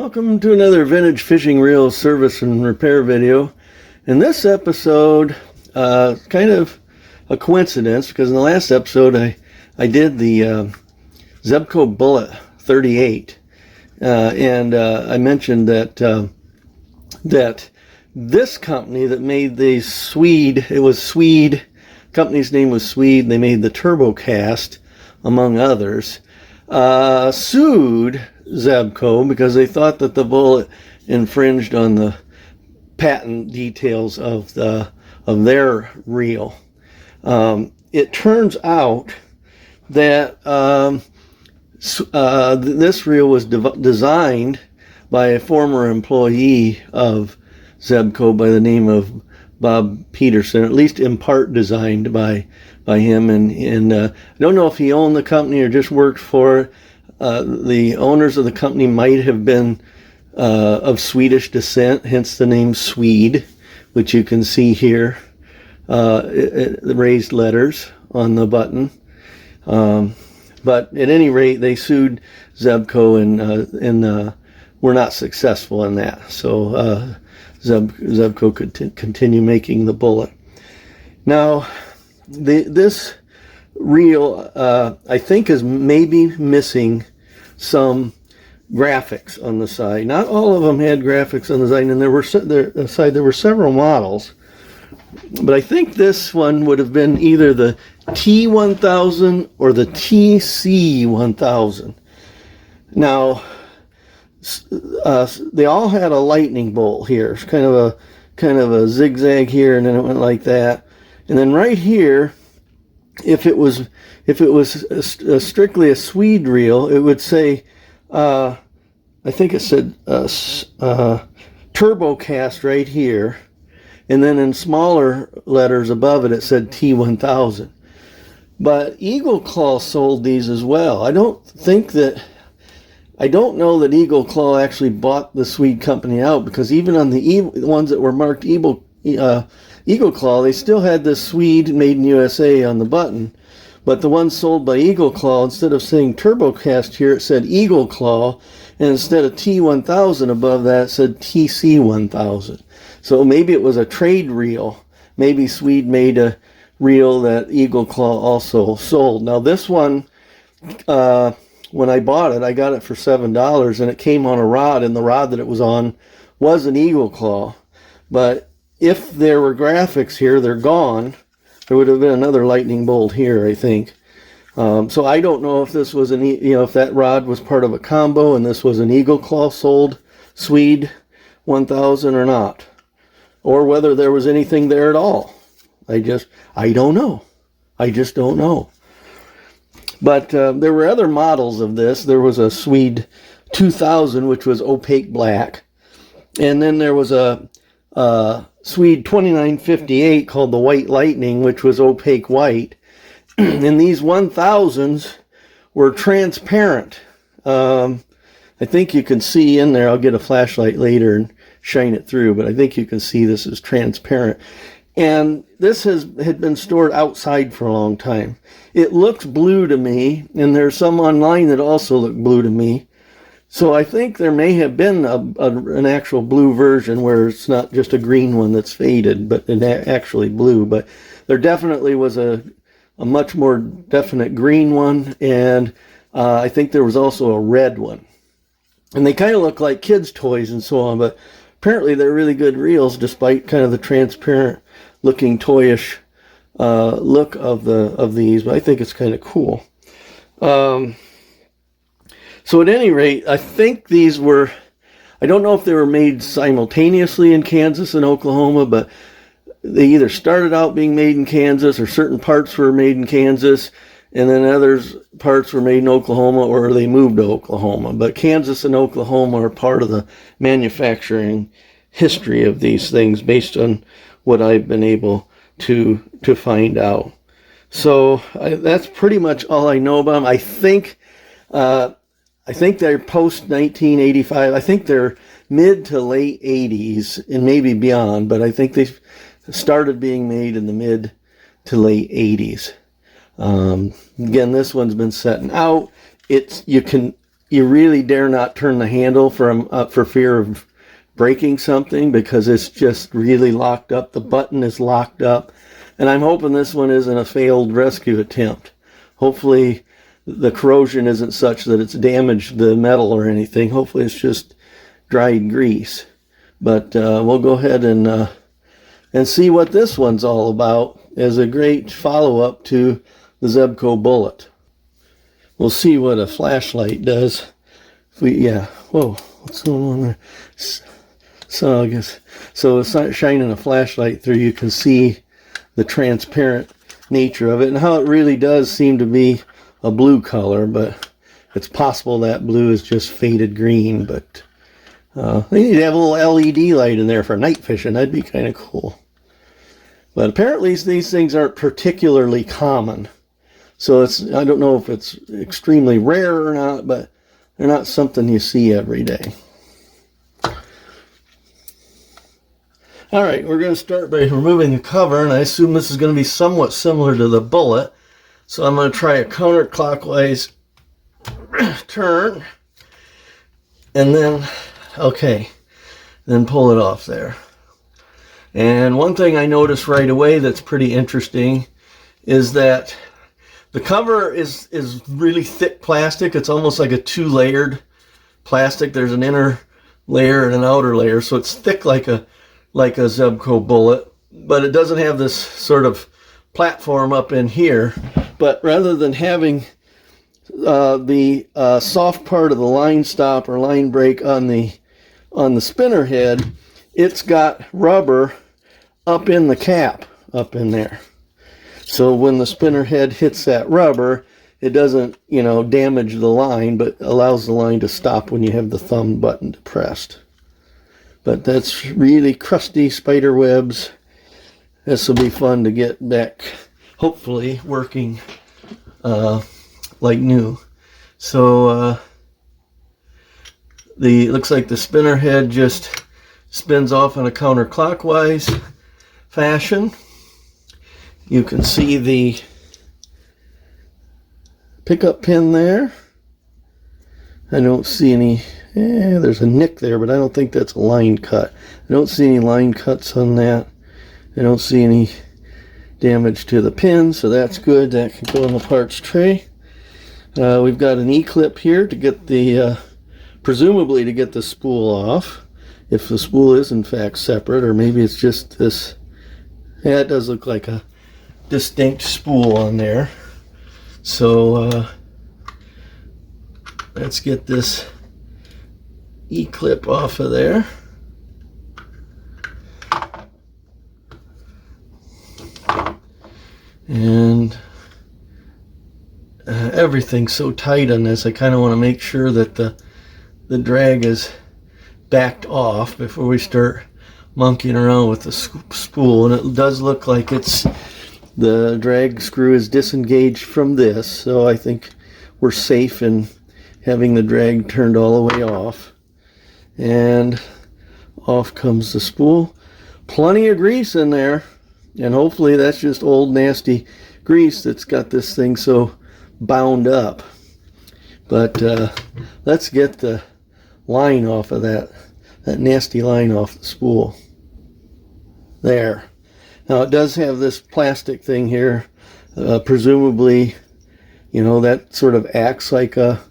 Welcome to another vintage fishing reel service and repair video. In this episode, kind of a coincidence, because in the last episode I did the Zebco Bullet 38, and I mentioned that this company that made the Swede, it was Swede, company's name was Swede, they made the Turbocast, among others, sued Zebco because they thought that the bullet infringed on the patent details of their reel. It turns out that this reel was designed by a former employee of Zebco by the name of Bob Peterson, at least in part designed by him, and I don't know if he owned the company or just worked for it. The owners of the company might have been of Swedish descent, hence the name Swede, which you can see here, the raised letters on the button. But at any rate, they sued Zebco and were not successful in that. So Zebco could continue making the bullet. Now, this reel, I think, is maybe missing some graphics on the side. Not all of them had graphics on the side, and there were several models. But I think this one would have been either the T1000 or the TC1000. Now, they all had a lightning bolt here. It's kind of a zigzag here, and then it went like that. And then right here, if it was strictly a Swede reel, it would say, I think it said Turbocast right here, and then in smaller letters above it, it said T1000. But Eagle Claw sold these as well. I don't know that Eagle Claw actually bought the Swede company out, because even on the ones that were marked Eagle Claw, they still had this Swede made in USA on the button. But the ones sold by Eagle Claw, instead of saying Turbocast here, it said Eagle Claw, and instead of T1000 above that, it said TC1000. So maybe it was a trade reel. Maybe Swede made a reel that Eagle Claw also sold. Now this one, when I bought it, I got it for $7, and it came on a rod, and the rod that it was on was an Eagle Claw. But if there were graphics here, they're gone. There would have been another lightning bolt here, I think. So I don't know if this was if that rod was part of a combo and this was an Eagle Claw sold Swede 1000 or not, or whether there was anything there at all. I don't know. I just don't know. But there were other models of this. There was a Swede 2000, which was opaque black, and then there was a Swede 2958 called the White Lightning, which was opaque white. And these 1000s were transparent. I think you can see in there. I'll get a flashlight later and shine it through, but I think you can see this is transparent. And this had been stored outside for a long time. It looks blue to me, and there's some online that also look blue to me. So I think there may have been an actual blue version where it's not just a green one that's faded, but actually blue. But there definitely was a much more definite green one, and I think there was also a red one. And they kind of look like kids' toys and so on, but apparently they're really good reels despite kind of the transparent looking toyish look of these. But I think it's kind of cool. So at any rate, I think these were, I don't know if they were made simultaneously in Kansas and Oklahoma, but they either started out being made in Kansas, or certain parts were made in Kansas, and then others parts were made in Oklahoma, or they moved to Oklahoma. But Kansas and Oklahoma are part of the manufacturing history of these things based on what I've been able to find out. So that's pretty much all I know about them. I think they're post 1985. I think they're mid to late 80s and maybe beyond, but I think they started being made in the mid to late 80s. Again, this one's been setting out. You can you really dare not turn the handle for fear of breaking something, because it's just really locked up. The button is locked up, and I'm hoping this one isn't a failed rescue attempt. Hopefully the corrosion isn't such that it's damaged the metal or anything. Hopefully it's just dried grease. But we'll go ahead and see what this one's all about as a great follow-up to the Zebco bullet. We'll see what a flashlight does. Whoa, what's going on there? So I guess, so it's not shining a flashlight through, you can see the transparent nature of it, and how it really does seem to be a blue color, but it's possible that blue is just faded green. But they need to have a little LED light in there for night fishing. That'd be kind of cool. But apparently these things aren't particularly common. So I don't know if it's extremely rare or not, but they're not something you see every day. All right, we're going to start by removing the cover, and I assume this is going to be somewhat similar to the bullet. So I'm going to try a counterclockwise turn, and then, okay, then pull it off there. And one thing I noticed right away that's pretty interesting is that the cover is really thick plastic. It's almost like a two-layered plastic. There's an inner layer and an outer layer, so it's thick like a Zebco bullet, but it doesn't have this sort of platform up in here. But rather than having the soft part of the line stop or line brake on the spinner head, it's got rubber up in the cap, up in there. So when the spinner head hits that rubber, it doesn't, damage the line, but allows the line to stop when you have the thumb button depressed. But that's really crusty spider webs. This will be fun to get back, hopefully, working like new. So looks like the spinner head just spins off in a counterclockwise fashion. You can see the pickup pin there. I don't see any, there's a nick there, but I don't think that's a line cut. I don't see any line cuts on that. I don't see any damage to the pin, so that's good. That can go in the parts tray. We've got an E-clip here to get the, presumably to get the spool off, if the spool is in fact separate, or maybe it's just this. Yeah, it does look like a distinct spool on there. So let's get this E-clip off of there. And everything's so tight on this, I kind of want to make sure that the drag is backed off before we start monkeying around with the spool. And it does look like the drag screw is disengaged from this, so I think we're safe in having the drag turned all the way off. And off comes the spool. Plenty of grease in there, and hopefully that's just old nasty grease that's got this thing so bound up. But let's get the line off of that nasty line off the spool. There. Now it does have this plastic thing here, presumably, that sort of acts like a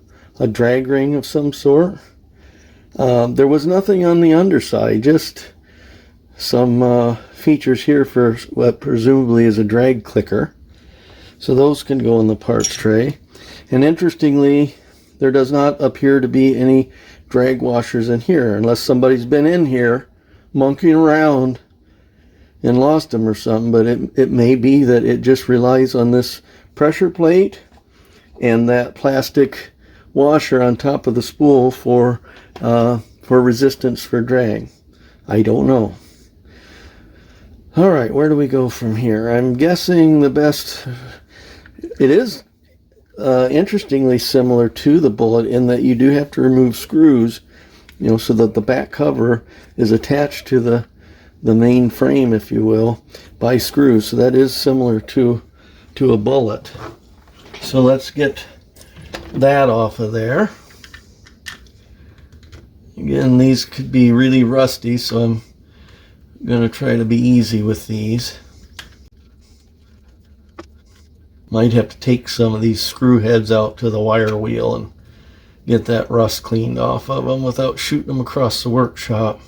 drag ring of some sort. There was nothing on the underside, just some features here for what presumably is a drag clicker. So those can go in the parts tray. And interestingly, there does not appear to be any drag washers in here, unless somebody's been in here monkeying around and lost them or something. But it may be that it just relies on this pressure plate and that plastic washer on top of the spool for resistance for drag. I don't know. All right, where do we go from here? I'm guessing the best. It is interestingly similar to the bullet in that you do have to remove screws, so that the back cover is attached to the main frame, if you will, by screws. So that is similar to a bullet. So let's get that off of there. Again, these could be really rusty, so I'm going to try to be easy with these. Might have to take some of these screw heads out to the wire wheel and get that rust cleaned off of them without shooting them across the workshop.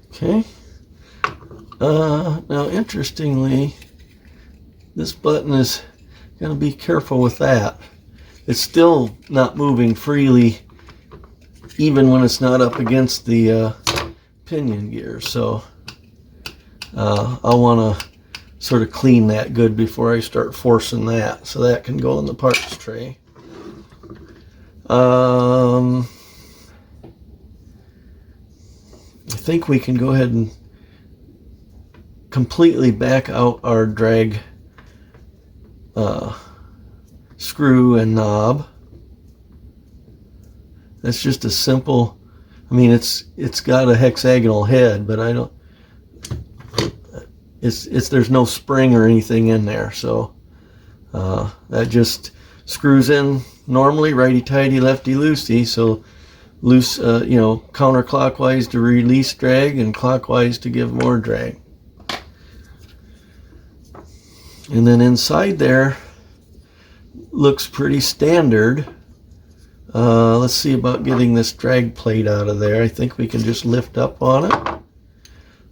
Okay. Now, interestingly, this button is going to be careful with that. It's still not moving freely, even when it's not up against the pinion gear. So I'll want to sort of clean that good before I start forcing that. So that can go in the parts tray. I think we can go ahead and completely back out our drag screw and knob. That's just a simple, I mean, it's got a hexagonal head, but I don't, there's no spring or anything in there, so that just screws in normally, righty-tighty, lefty-loosey, so loose, counterclockwise to release drag and clockwise to give more drag. And then inside there looks pretty standard. Let's see about getting this drag plate out of there. I think we can just lift up on it. A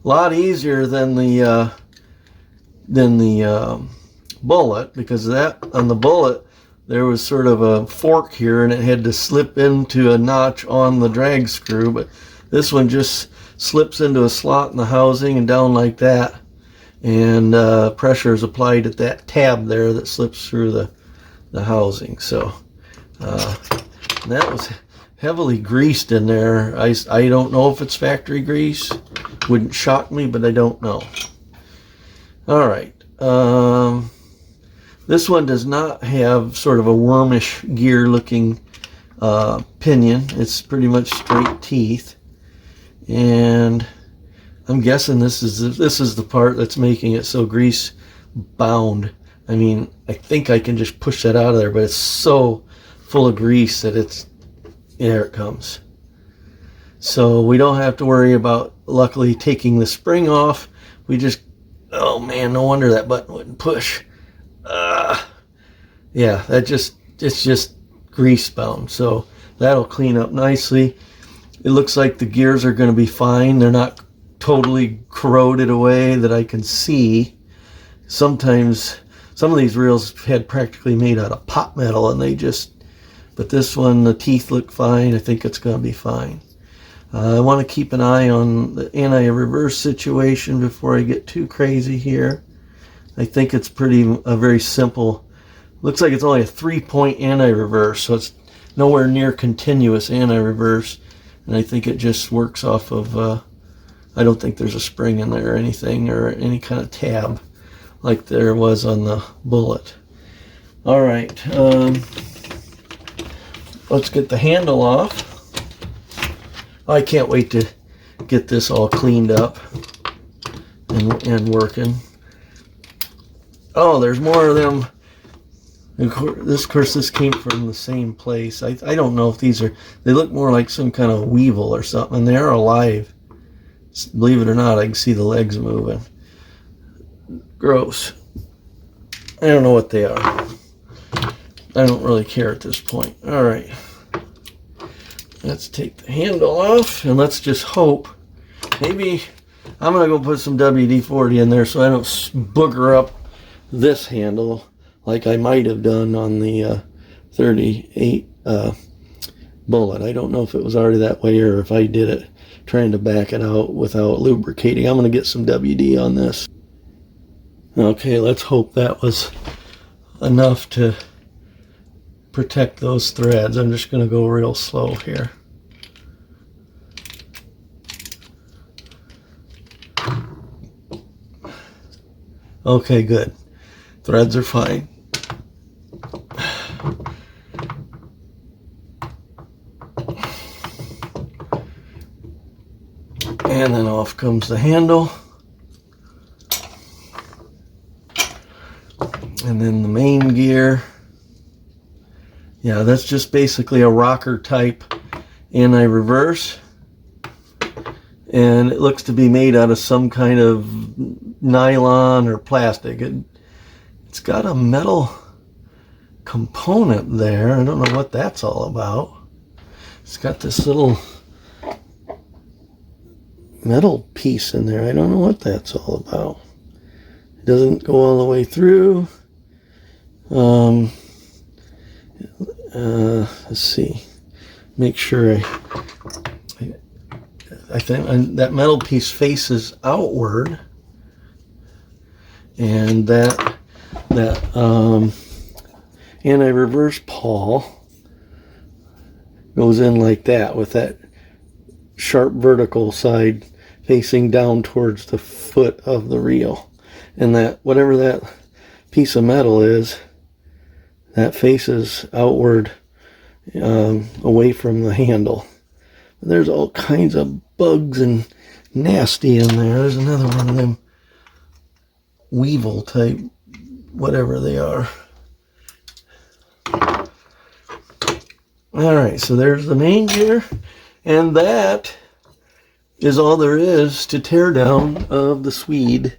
lot easier than the bullet, because that on the bullet there was sort of a fork here and it had to slip into a notch on the drag screw, but this one just slips into a slot in the housing and down like that, and pressure is applied at that tab there that slips through the housing. So that was heavily greased in there. I don't know if it's factory grease. Wouldn't shock me, but I don't know. All right. This one does not have sort of a wormish gear looking pinion. It's pretty much straight teeth. And I'm guessing this is the part that's making it so grease bound. I mean, I think I can just push that out of there, but it's so full of grease that there it comes. So we don't have to worry about, luckily, taking the spring off. We just, oh man, no wonder that button wouldn't push. Yeah, it's just grease bound. So that'll clean up nicely. It looks like the gears are going to be fine. They're not totally corroded away that I can see. Sometimes some of these reels had practically made out of pot metal, and but this one, the teeth look fine. I think it's going to be fine. I want to keep an eye on the anti-reverse situation before I get too crazy here. I think it's a very simple, looks like it's only a 3-point anti-reverse, so it's nowhere near continuous anti-reverse, and I think it just works off of, I don't think there's a spring in there or anything, or any kind of tab like there was on the bullet. All right, let's get the handle off. I can't wait to get this all cleaned up and working. Oh, there's more of them. Of course, this came from the same place. I don't know if they look more like some kind of weevil or something, and they are alive. Believe it or not, I can see the legs moving. Gross. I don't know what they are. I don't really care at this point. All right. Let's take the handle off, and let's just hope. Maybe I'm going to go put some WD-40 in there so I don't booger up this handle like I might have done on the 38 bullet. I don't know if it was already that way or if I did it trying to back it out without lubricating. I'm going to get some WD on this. Okay, let's hope that was enough to protect those threads. I'm just going to go real slow here. Okay, good. Threads are fine. And then I'll off comes the handle. And then the main gear. Yeah, that's just basically a rocker type anti-reverse. And it looks to be made out of some kind of nylon or plastic. It's got a metal component there. I don't know what that's all about. It's got this little metal piece in there. I don't know what that's all about. It doesn't go all the way through. Let's see. Make sure I think that metal piece faces outward, and that anti-reverse pawl goes in like that, with that sharp vertical side facing down towards the foot of the reel, and that whatever that piece of metal is, that faces outward, away from the handle. There's all kinds of bugs and nasty in there. There's another one of them weevil type, whatever they are. Alright, so there's the main gear, and that is all there is to tear down of the Swede.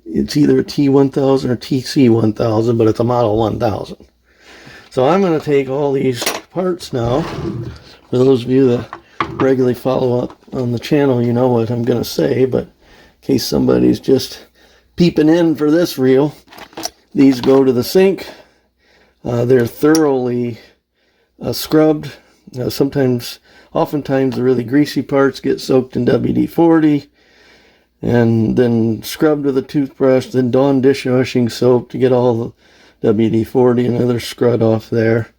It's either a T1000 or TC1000, but it's a Model 1000. So I'm going to take all these parts now. For those of you that regularly follow up on the channel, you know what I'm going to say, but in case somebody's just peeping in for this reel, these go to the sink. They're thoroughly scrubbed. Oftentimes the really greasy parts get soaked in WD-40 and then scrubbed with a toothbrush, then Dawn dishwashing soap to get all the WD-40 and other scrud off there.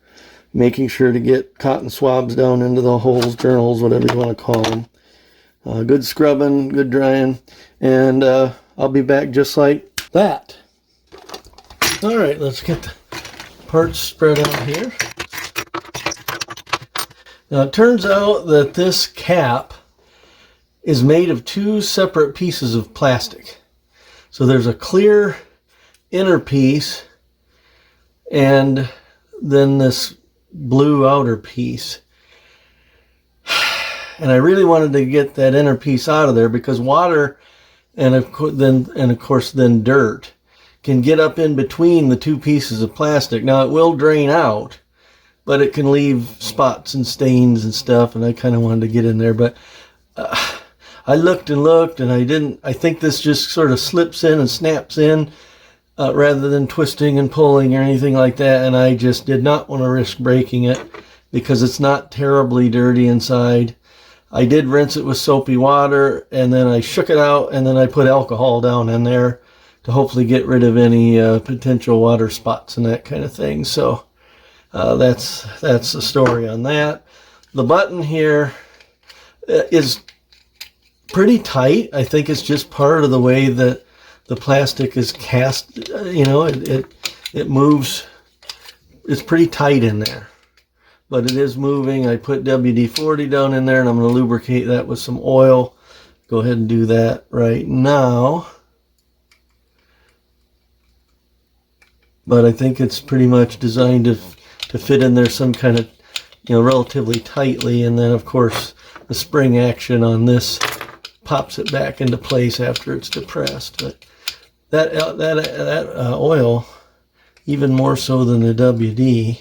Making sure to get cotton swabs down into the holes, journals, whatever you want to call them. Good scrubbing, good drying, and I'll be back just like that. Alright, let's get the parts spread out here. Now it turns out that this cap is made of two separate pieces of plastic. So there's a clear inner piece and then this blue outer piece. And I really wanted to get that inner piece out of there because water and of course dirt can get up in between the two pieces of plastic. Now it will drain out, but it can leave spots and stains and stuff, and I kind of wanted to get in there, but I looked and looked, and I think this just sort of slips in and snaps in rather than twisting and pulling or anything like that, and I just did not want to risk breaking it because it's not terribly dirty inside. I did rinse it with soapy water, and then I shook it out, and then I put alcohol down in there to hopefully get rid of any potential water spots and that kind of thing. So that's the story on that. The button here is pretty tight. I think it's just part of the way that the plastic is cast. It moves. It's pretty tight in there, but it is moving. I put WD-40 down in there, and I'm going to lubricate that with some oil. Go ahead and do that right now. But I think it's pretty much designed to fit in there some kind of, relatively tightly, and then of course the spring action on this pops it back into place after it's depressed. But that oil, even more so than the WD.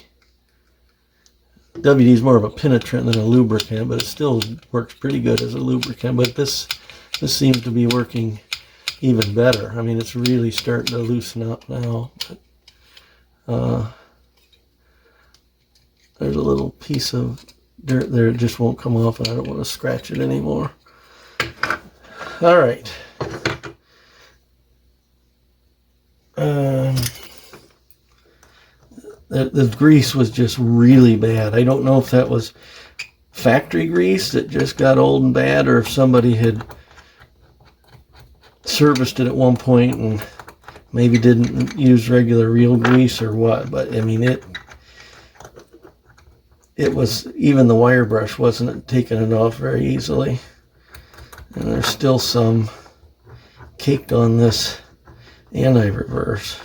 WD is more of a penetrant than a lubricant, but it still works pretty good as a lubricant. But this seems to be working even better. I mean, it's really starting to loosen up now. But, there's a little piece of dirt there. It just won't come off, and I don't want to scratch it anymore. All right. The grease was just really bad. I don't know if that was factory grease that just got old and bad, or if somebody had serviced it at one point and maybe didn't use regular real grease or what. But I mean, it was, even the wire brush wasn't taking it off very easily. And there's still some caked on this anti-reverse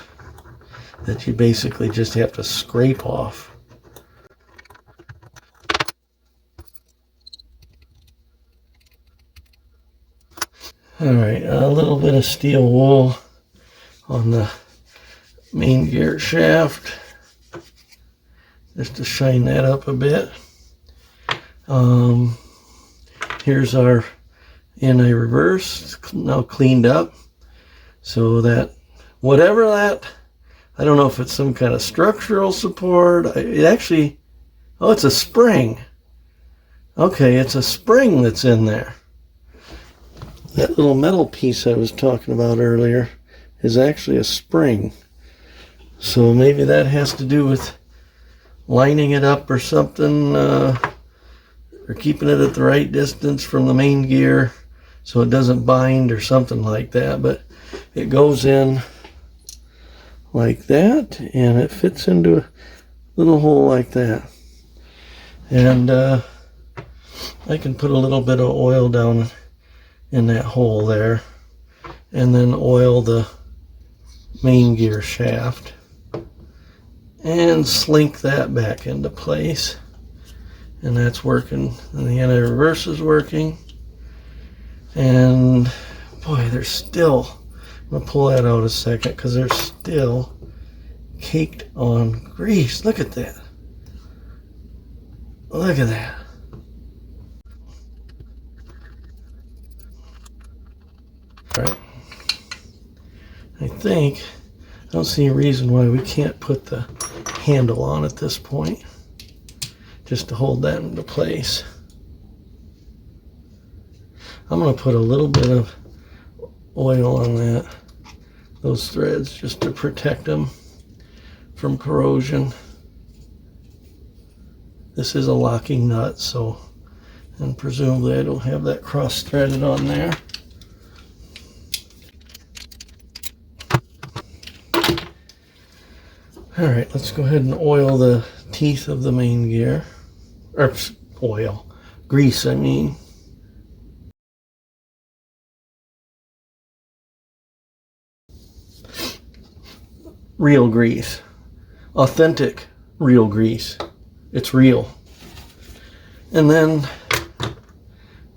that you basically just have to scrape off. Alright, a little bit of steel wool on the main gear shaft just to shine that up a bit. Here's our anti-reverse now cleaned up, so that whatever that, I don't know if it's some kind of structural support. It actually, oh, it's a spring. Okay, it's a spring that's in there. That little metal piece I was talking about earlier is actually a spring. So maybe that has to do with lining it up or something, or keeping it at the right distance from the main gear so it doesn't bind or something like that. But it goes in like that, and it fits into a little hole like that. And I can put a little bit of oil down in that hole there, and then oil the main gear shaft and slink that back into place. And that's working, and the anti-reverse is working. And boy, there's still, I'm gonna pull that out a second because there's still caked on grease. Look at that. Look at that. All right. I don't see a reason why we can't put the handle on at this point, just to hold that into place. I'm going to put a little bit of oil on those threads just to protect them from corrosion. This is a locking nut, so, and presumably I don't have that cross-threaded on there. All right, let's go ahead and oil the teeth of the main gear, or grease, I mean. Real grease, authentic real grease. It's real. And then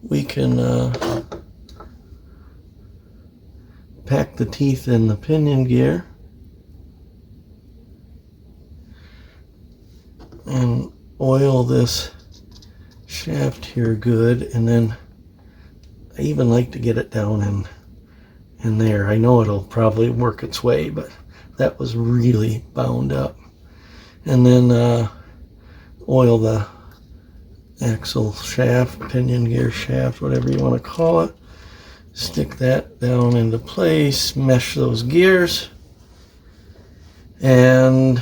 we can pack the teeth in the pinion gear and oil this shaft here good. And then I even like to get it down in there. I know it'll probably work its way, but that was really bound up. And then oil the axle shaft, pinion gear shaft, whatever you want to call it. Stick that down into place, mesh those gears, and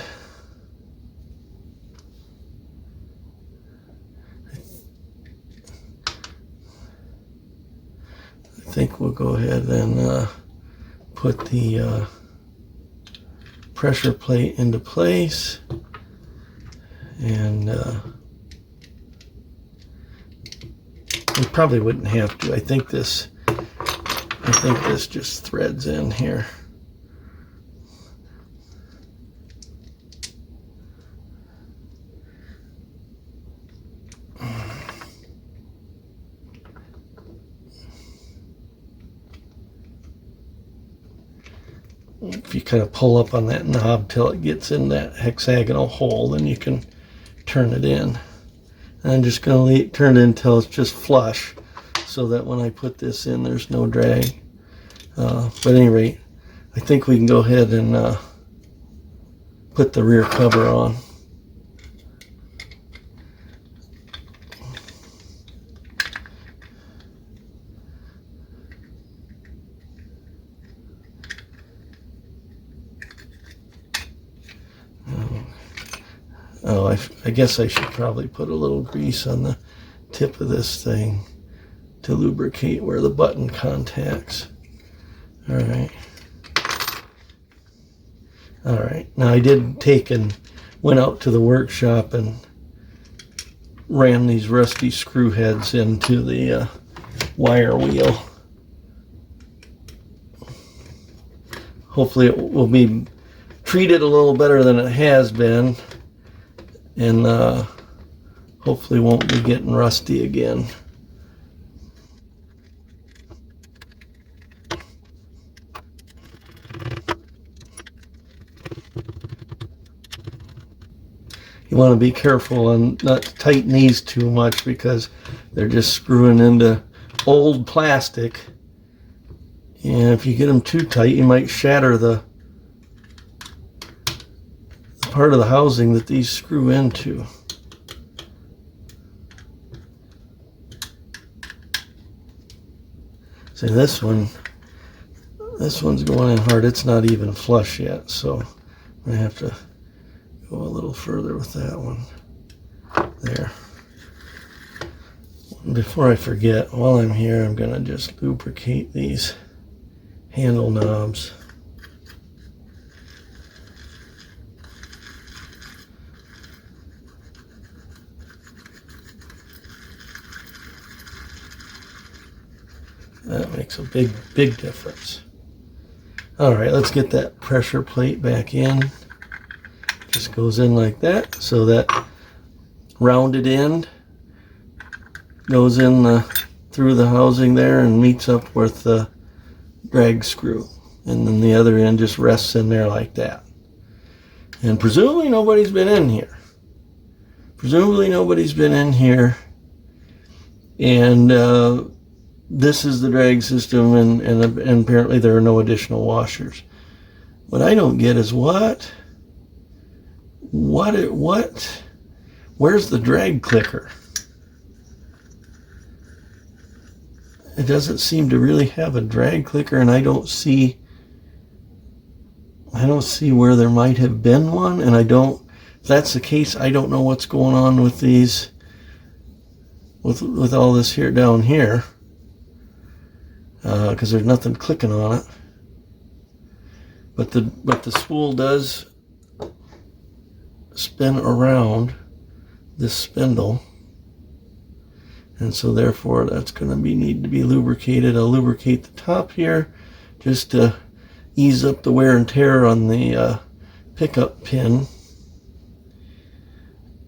I think we'll go ahead and put the pressure plate into place. And we probably wouldn't have to. I think this just threads in here. If you kind of pull up on that knob till it gets in that hexagonal hole, then you can turn it in. And I'm just going to turn it in until it's just flush, so that when I put this in, there's no drag. But at any rate, I think we can go ahead and put the rear cover on. I guess I should probably put a little grease on the tip of this thing to lubricate where the button contacts. All right. All right. Now I did went out to the workshop and ran these rusty screw heads into the wire wheel hopefully it will be treated a little better than it has been, and hopefully won't be getting rusty again. You want to be careful and not tighten these too much because they're just screwing into old plastic. And if you get them too tight, you might shatter the part of the housing that these screw into. See, this one's going in hard. It's not even flush yet, so I have to go a little further with that one. There. Before I forget, while I'm here, I'm going to just lubricate these handle knobs. That makes a big difference. All right, let's get that pressure plate back in. Just goes in like that, so that rounded end goes in through the housing there and meets up with the drag screw, and then the other end just rests in there like that. And presumably nobody's been in here. And this is the drag system, and apparently there are no additional washers. What I don't get is what? Where's the drag clicker? It doesn't seem to really have a drag clicker, and I don't see where there might have been one, and if that's the case, I don't know what's going on with these, with all this here down here, because there's nothing clicking on it. But the spool does spin around this spindle, and so therefore that's going to need to be lubricated. I'll lubricate the top here just to ease up the wear and tear on the pickup pin,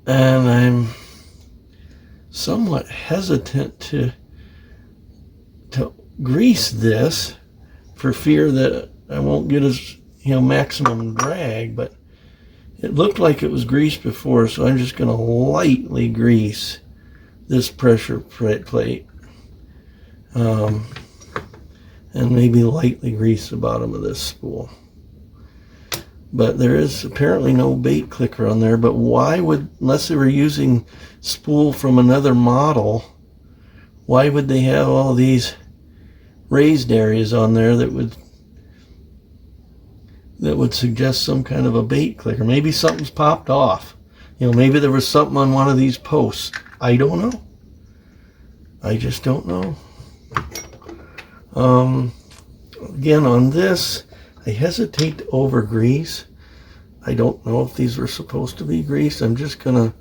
and I'm somewhat hesitant to grease this for fear that I won't get as maximum drag, but it looked like it was greased before, so I'm just going to lightly grease this pressure plate, and maybe lightly grease the bottom of this spool. But there is apparently no bait clicker on there, but why would, unless they were using spool from another model, why would they have all these raised areas on there that would suggest some kind of a bait clicker? Maybe something's popped off. Maybe there was something on one of these posts. I don't know. I just don't know. Again, on this, I hesitate to over grease. I don't know if these were supposed to be greased. I'm just gonna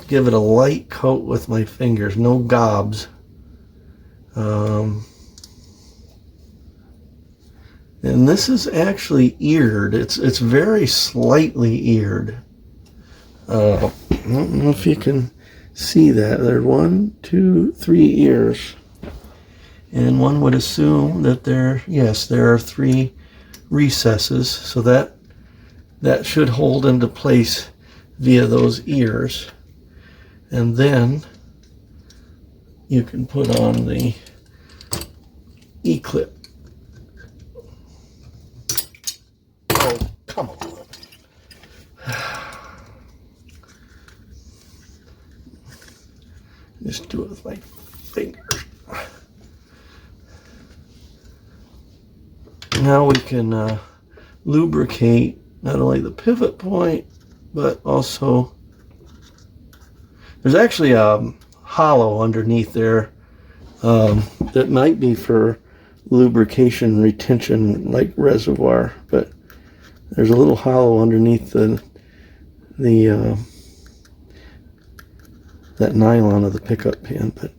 give it a light coat with my fingers, no gobs. And this is actually eared. It's very slightly eared. I don't know if you can see that. There are 1, 2, 3 ears. And one would assume that there are 3 recesses, so that should hold into place via those ears. And then you can put on the E-clip. Oh, come on. Just do it with my fingers. Now we can lubricate not only the pivot point, but also there's actually a hollow underneath there that might be for lubrication retention, like reservoir, but there's a little hollow underneath the that nylon of the pickup pin, but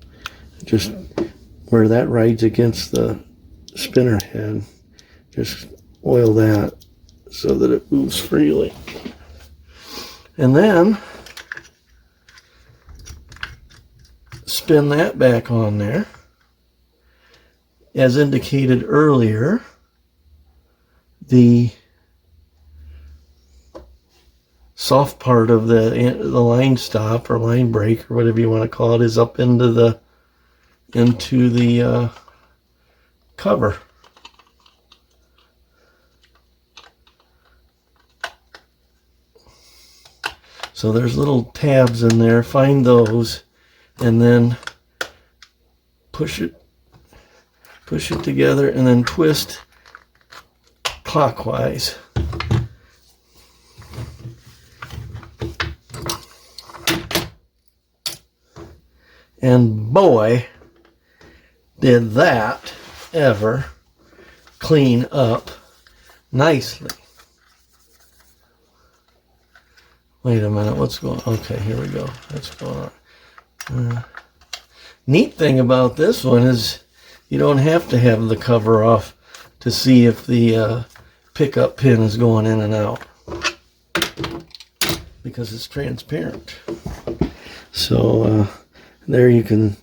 just where that rides against the spinner head. Just oil that so that it moves freely. And then spin that back on there. As indicated earlier, the soft part of the line stop or line break or whatever you want to call it is up into the cover. So there's little tabs in there. Find those and then push it together and then twist clockwise. And boy, did that ever clean up nicely. Wait a minute, what's going on? Okay, here we go. What's going on? Neat thing about this one is you don't have to have the cover off to see if the pickup pin is going in and out because it's transparent. So there you can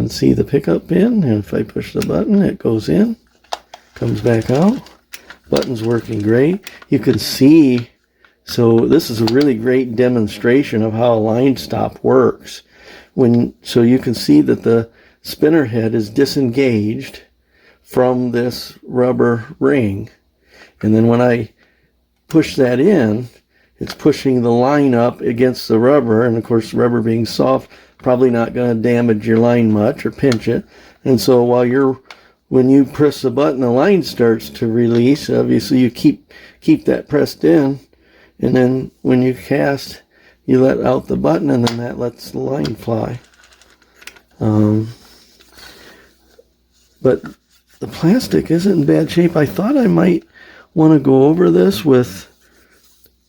see the pickup pin, and if I push the button, it goes in, comes back out. Button's working great. You can see, so this is a really great demonstration of how a line stop works. So you can see that the spinner head is disengaged from this rubber ring, and then when I push that in, it's pushing the line up against the rubber, and of course rubber being soft, probably not going to damage your line much or pinch it. And so when you press the button, the line starts to release. Obviously you keep that pressed in, and then when you cast, you let out the button, and then that lets the line fly. But the plastic isn't in bad shape. I thought I might want to go over this with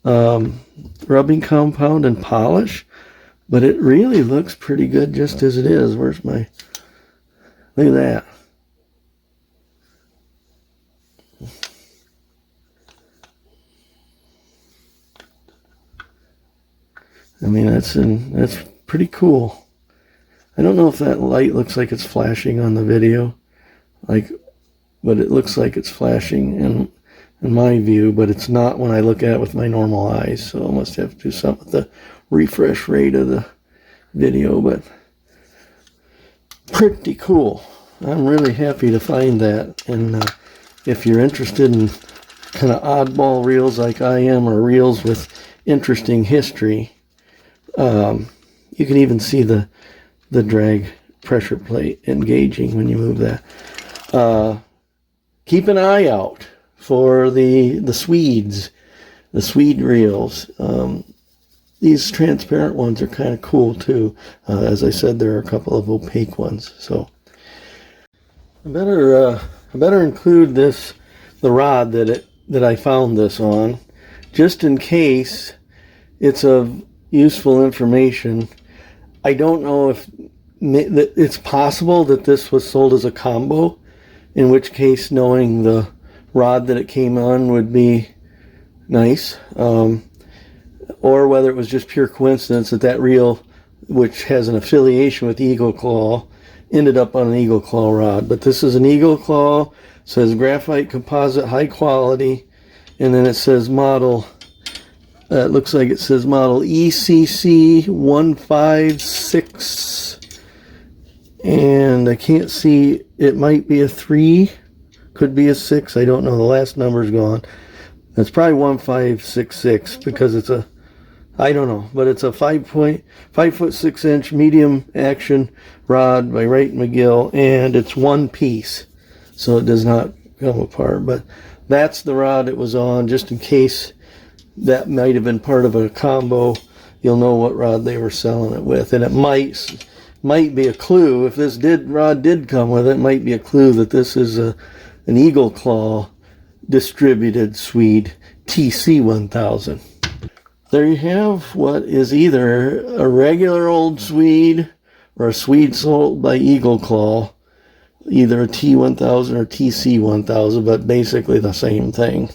rubbing compound and polish, but it really looks pretty good just as it is. Where's my, look at that. I mean, that's pretty cool. I don't know if that light looks like it's flashing on the video, but it looks like it's flashing in my view, but it's not when I look at it with my normal eyes. So I must have to do something with the refresh rate of the video, but pretty cool. I'm really happy to find that. And if you're interested in kind of oddball reels like I am, or reels with interesting history, you can even see the drag pressure plate engaging when you move that. Keep an eye out for the Swede reels. These transparent ones are kind of cool too. As I said, there are a couple of opaque ones. So I better include the rod that I found this on, just in case it's of useful information. I don't know if it's possible that this was sold as a combo, in which case knowing the rod that it came on would be nice, or whether it was just pure coincidence that reel, which has an affiliation with Eagle Claw, ended up on an Eagle Claw rod. But this is an Eagle Claw, says graphite composite, high quality, and then it says model, it looks like it says model ECC 156, and I can't see, it might be a 3, could be a 6, I don't know, the last number's gone. It's probably 1566 because it's a, I don't know, but it's a 5'6" medium action rod by Wright & McGill, and it's one piece, so it does not come apart. But that's the rod it was on, just in case that might have been part of a combo. You'll know what rod they were selling it with, and it might be a clue. If this rod did come with it, it might be a clue that this is an Eagle Claw distributed Swede TC1000. There you have what is either a regular old Swede or a Swede sold by Eagle Claw. either a T1000 or TC1000, but basically the same thing.